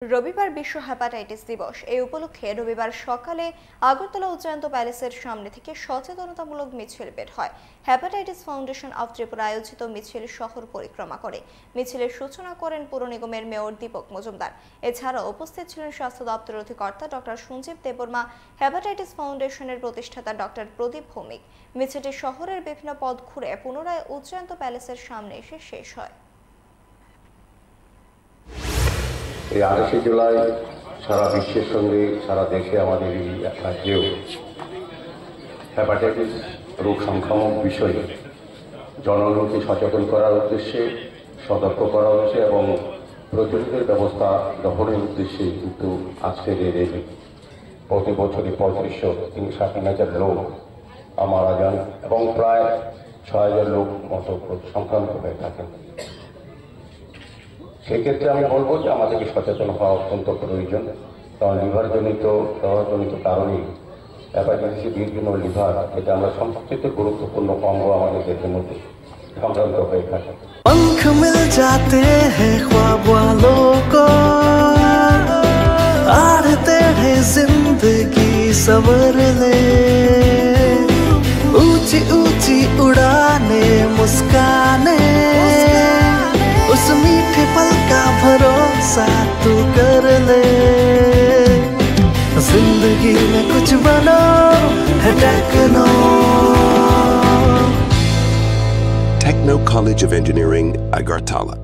রবিবার বিশ্ব হেপাটাইটিস দিবস। এই উপলক্ষে রবিবার সকালে আগরতলা উচ্চায়ন্ত প্যালেসের সামনে থেকে সচেতনতামূলক মিছিল বের হয়। হেপাটাইটিস ফাউন্ডেশন অফ ত্রিপুরা আয়োজিত মিছিল শহর পরিক্রমা করে। মিছিলের সূচনা করেন পুর নিগমের মেয়র দীপক মজুমদার। এছাড়াও উপস্থিত ছিলেন স্বাস্থ্য দপ্তরের অধিকর্তা ডক্টর সঞ্জীব দেববর্মা, হেপাটাইটিস ফাউন্ডেশনের প্রতিষ্ঠাতা ডক্টর প্রদীপ ভৌমিক। মিছিলটি শহরের বিভিন্ন পথ ঘুরে পুনরায় উচ্চায়ন্ত প্যালেসের সামনে এসে শেষ হয়। এই 28 জুলাই সারা বিশ্বের সঙ্গে সারা দেশে আমাদের এই রাজ্যেও হেপাটাইটিস রোগ সংক্রামক বিষয়ে জনগণকে সচেতন করার উদ্দেশ্যে, সতর্ক করার উদ্দেশ্যে এবং প্রতিরোধের ব্যবস্থা গ্রহণের উদ্দেশ্যে কিন্তু আজকের এই র্যালি। প্রতি বছরই 35,000 লোক মারা যান এবং প্রায় 6,000 লোক মতো সংক্রান্ত হয়ে থাকেন। সেক্ষেত্রে আমি বলবো যে আমাদেরকে সচেতন হওয়া অত্যন্ত প্রয়োজন, কারণ লিভারজনিত কারণে হেপাটাইটিস বিভিন্ন লিভার, এটা আমরা সবচেয়ে গুরুত্বপূর্ণ অঙ্গ আমাদের দেহের মধ্যে সংক্রান্ত হয়ে থাকে। पंख मिल जाते हैं ख्वाब वालों को, आड़ते हैं जिंदगी सवर ले, ऊंची ऊंची उड़ाने मुस्काने, उस मीठे पल का भरोसा तू कर ले। जिंदगी में कुछ बनो है techno. Techno College of Engineering, Agartala.